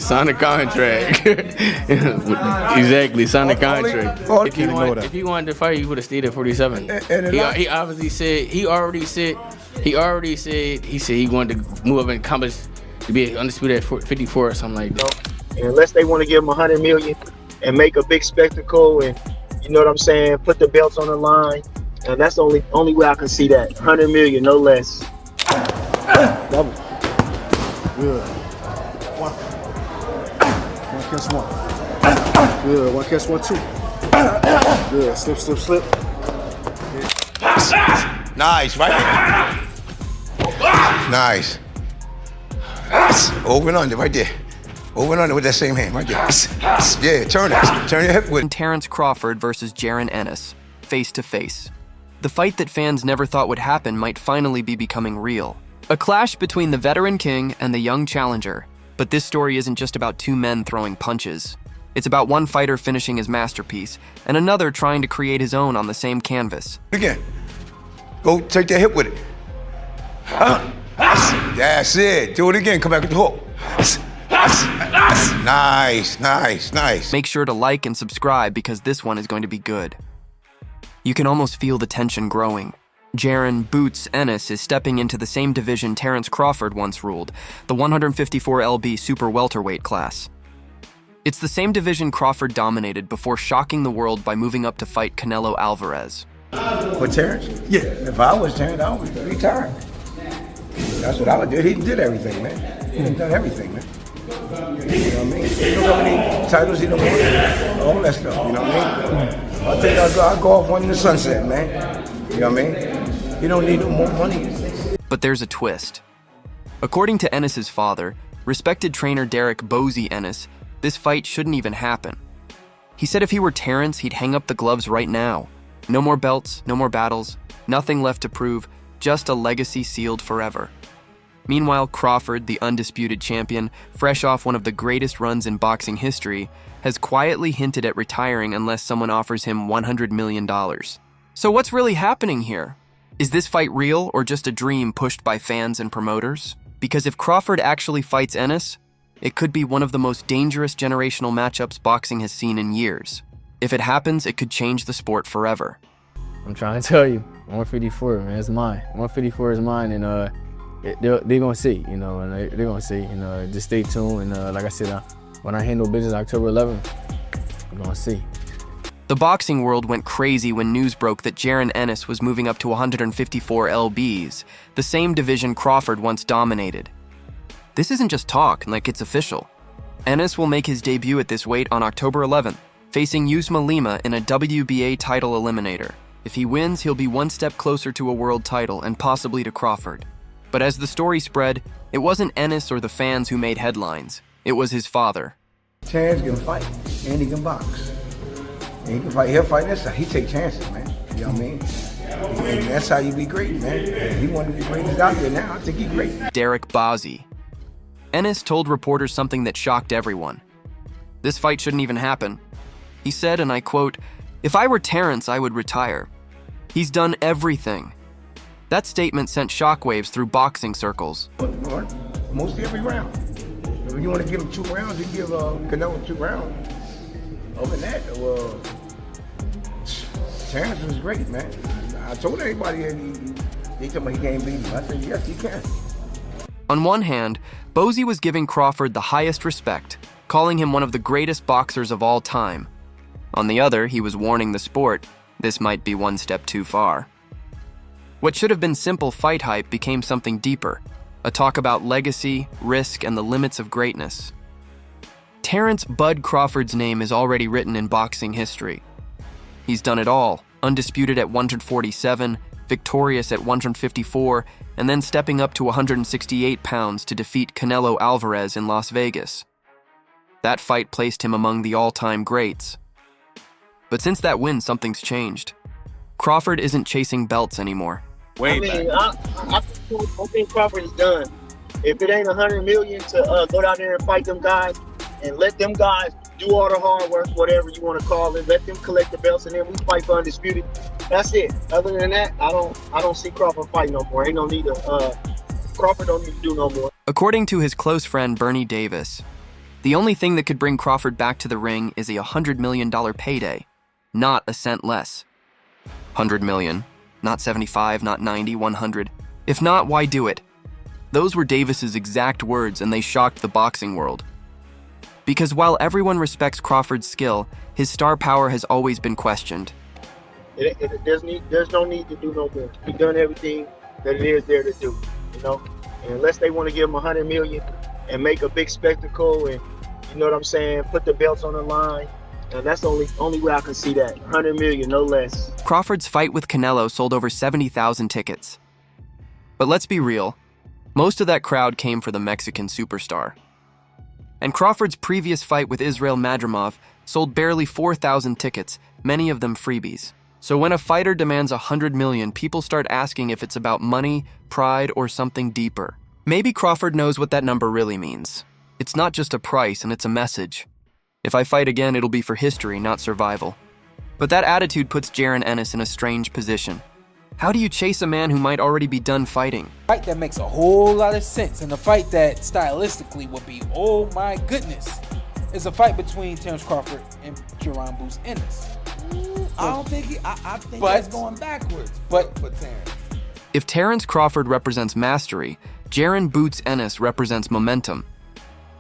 sign a contract. Exactly, sign a contract. If he wanted to fight, he would have stayed at 47. He obviously said he said he wanted to move up in compass to be undisputed at 54 or something like that. Unless they want to give him $100 million and make a big spectacle, and you know what I'm saying, put the belts on the line, and that's the only way I can see that. $100 million, no less. Double. Good. One catch one. Good. One catch one, two. Good. Slip, slip, slip. Nice, right? Nice. Over and under, right there. Over and under with that same hand, right there. Yeah, turn it. Turn your hip with it. Terence Crawford versus Jaron Ennis, face to face. The fight that fans never thought would happen might finally be becoming real. A clash between the veteran king and the young challenger. But this story isn't just about two men throwing punches. It's about one fighter finishing his masterpiece and another trying to create his own on the same canvas. Again. Go take that hip with it. That's it. Do it again. Come back with the hook. Nice, nice, nice. Make sure to like and subscribe because this one is going to be good. You can almost feel the tension growing. Jaron "Boots" Ennis is stepping into the same division Terence Crawford once ruled, the 154 lb super welterweight class. It's the same division Crawford dominated before shocking the world by moving up to fight Canelo Alvarez. For Terence? Yeah. If I was Terence, I would retire. That's what I would do. He did everything, man. He done everything, man. You know what I mean? You know how many titles he done won? All that stuff, you know what I mean? I'll go off one in the sunset, man. You know what I mean? You don't need no more money. But there's a twist. According to Ennis's father, respected trainer Derek "Bozy" Ennis, this fight shouldn't even happen. He said if he were Terence, he'd hang up the gloves right now. No more belts, no more battles, nothing left to prove, just a legacy sealed forever. Meanwhile, Crawford, the undisputed champion, fresh off one of the greatest runs in boxing history, has quietly hinted at retiring unless someone offers him $100 million. So what's really happening here? Is this fight real or just a dream pushed by fans and promoters? Because if Crawford actually fights Ennis, it could be one of the most dangerous generational matchups boxing has seen in years. If it happens, it could change the sport forever. I'm trying to tell you, 154, man, it's mine. 154 is mine, and they're gonna see, you know, and they're gonna see, you know, just stay tuned, and like I said, when I handle business October 11th, we're gonna see. The boxing world went crazy when news broke that Jaron Ennis was moving up to 154 lbs, the same division Crawford once dominated. This isn't just talk, like it's official. Ennis will make his debut at this weight on October 11th, facing Usman Lima in a WBA title eliminator. If he wins, he'll be one step closer to a world title and possibly to Crawford. But as the story spread, it wasn't Ennis or the fans who made headlines. It was his father. Terence can fight, and he can box. And he can fight. He'll fight this side. He take chances, man. You know what I mean? And that's how you be great, man. And he one of the greatest out there now. I think he's great. Derek "Bozy." Ennis told reporters something that shocked everyone. This fight shouldn't even happen. He said, and I quote, "If I were Terence, I would retire. He's done everything." That statement sent shockwaves through boxing circles. Mostly every round. If you want to give him 2 rounds, you give Canelo 2 rounds. Other than that, Terence was great, man. I told everybody they told me he can't beat him. I said, yes, he can. On one hand, Bozy was giving Crawford the highest respect, calling him one of the greatest boxers of all time. On the other, he was warning the sport, this might be one step too far. What should have been simple fight hype became something deeper, a talk about legacy, risk, and the limits of greatness. Terence "Bud" Crawford's name is already written in boxing history. He's done it all, undisputed at 147, victorious at 154, and then stepping up to 168 pounds to defeat Canelo Alvarez in Las Vegas. That fight placed him among the all-time greats. But since that win, something's changed. Crawford isn't chasing belts anymore. I think Crawford is done. If it ain't $100 million to go down there and fight them guys and let them guys do all the hard work, whatever you want to call it, let them collect the belts and then we fight for undisputed. That's it. Other than that, I don't see Crawford fight no more. Ain't no need to Crawford don't need to do no more. According to his close friend Bernie Davis, The only thing that could bring Crawford back to the ring is a $100 million payday, not a cent less. 100 million, not 75, not 90, 100. If not, why do it? Those were Davis's exact words, and they shocked the boxing world. Because while everyone respects Crawford's skill, his star power has always been questioned. There's no need to do no more. He's done everything that it is there to do, you know. And unless they want to give him 100 million and make a big spectacle, and you know what I'm saying, put the belts on the line, and that's the only way I can see that. 100 million, no less. Crawford's fight with Canelo sold over 70,000 tickets. But let's be real, most of that crowd came for the Mexican superstar. And Crawford's previous fight with Israel Madrimov sold barely 4,000 tickets, many of them freebies. So when a fighter demands 100 million, people start asking if it's about money, pride, or something deeper. Maybe Crawford knows what that number really means. It's not just a price, and it's a message. If I fight again, it'll be for history, not survival. But that attitude puts Jaron Ennis in a strange position. How do you chase a man who might already be done fighting? A fight that makes a whole lot of sense, and a fight that stylistically would be, oh my goodness, is a fight between Terence Crawford and Jaron Ennis. I don't think I think that's going backwards for Terence. If Terence Crawford represents mastery, Jaron Ennis represents momentum.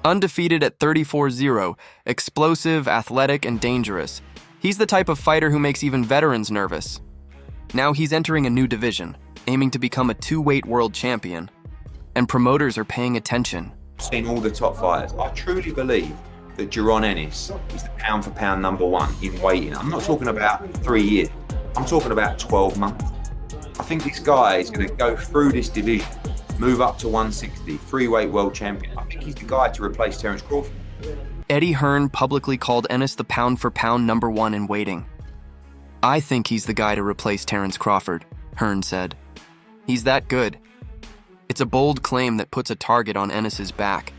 Undefeated at 34-0, explosive, athletic, and dangerous, he's the type of fighter who makes even veterans nervous. Now he's entering a new division, aiming to become a two-weight world champion. And promoters are paying attention. Seen all the top fighters. I truly believe that Jaron Ennis is the pound-for-pound #1 in weighting. I'm not talking about 3 years. I'm talking about 12 months. I think this guy is going to go through this division, move up to 160, three-weight world champion. I think he's the guy to replace Terence Crawford. Eddie Hearn publicly called Ennis the pound-for-pound #1 in weighting. I think he's the guy to replace Terence Crawford, Hearn said. He's that good. It's a bold claim that puts a target on Ennis's back.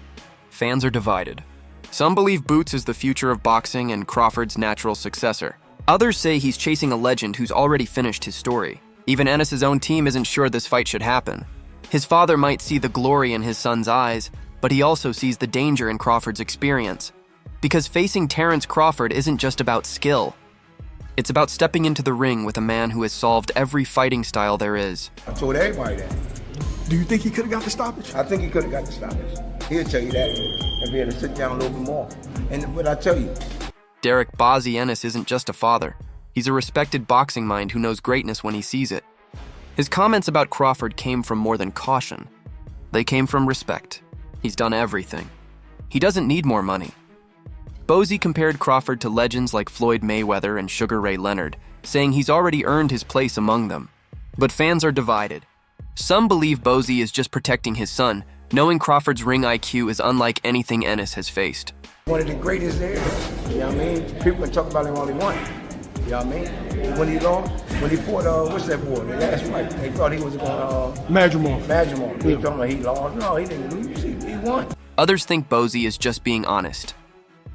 Fans are divided. Some believe Boots is the future of boxing and Crawford's natural successor. Others say he's chasing a legend who's already finished his story. Even Ennis's own team isn't sure this fight should happen. His father might see the glory in his son's eyes, but he also sees the danger in Crawford's experience. Because facing Terence Crawford isn't just about skill. It's about stepping into the ring with a man who has solved every fighting style there is. I told everybody that. Do you think he could have got the stoppage? I think he could have got the stoppage. He'll tell you that if he had to sit down a little bit more. But I tell you, Derek "Bozzy" Ennis isn't just a father. He's a respected boxing mind who knows greatness when he sees it. His comments about Crawford came from more than caution. They came from respect. He's done everything. He doesn't need more money. Bozzy compared Crawford to legends like Floyd Mayweather and Sugar Ray Leonard, saying he's already earned his place among them. But fans are divided. Some believe Bozzy is just protecting his son, knowing Crawford's ring IQ is unlike anything Ennis has faced. one of the greatest there. You know what I mean? People can talk about him all they want. You know what I mean? When he lost, when he fought, what's that boy? The last fight, they thought he was going to Madrimov. They told him he lost. No, he didn't lose. He won. Others think Bozzy is just being honest.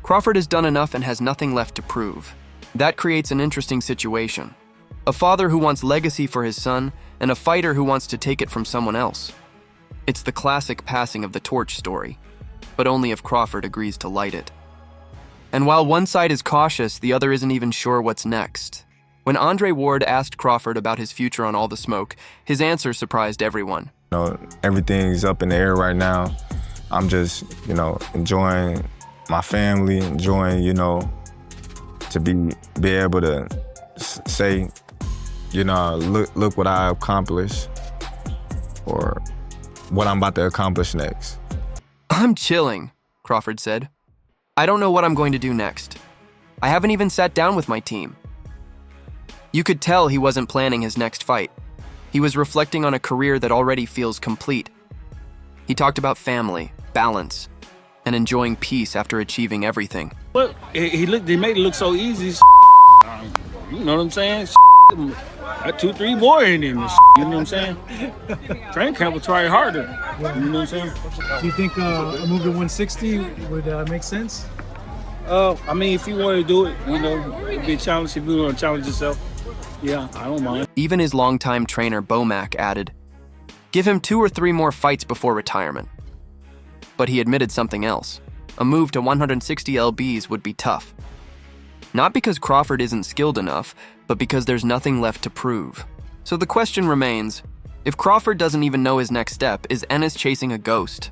Crawford has done enough and has nothing left to prove. That creates an interesting situation. A father who wants legacy for his son, and a fighter who wants to take it from someone else. It's the classic passing of the torch story, but only if Crawford agrees to light it. And while one side is cautious, the other isn't even sure what's next. When Andre Ward asked Crawford about his future on All the Smoke, his answer surprised everyone. Everything's up in the air right now. I'm just, enjoying my family, enjoying, to be able to say, look what I accomplished, or what I'm about to accomplish next. I'm chilling, Crawford said. I don't know what I'm going to do next. I haven't even sat down with my team. You could tell he wasn't planning his next fight. He was reflecting on a career that already feels complete. He talked about family, balance, and enjoying peace after achieving everything. Well, he made it look so easy. You know what I'm saying? Got 2-3 more in him. You know what I'm saying? Training camp will try harder. You know what I'm saying? Do you think a move to 160 would make sense? If you want to do it, it'd be a challenge. If you want to challenge yourself, yeah, I don't mind. Even his longtime trainer, Bomac, added, give him 2 or 3 more fights before retirement. But he admitted something else. a move to 160 lbs would be tough. Not because Crawford isn't skilled enough, but because there's nothing left to prove. So the question remains, if Crawford doesn't even know his next step, is Ennis chasing a ghost?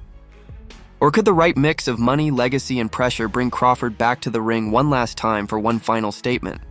Or could the right mix of money, legacy, and pressure bring Crawford back to the ring one last time for one final statement?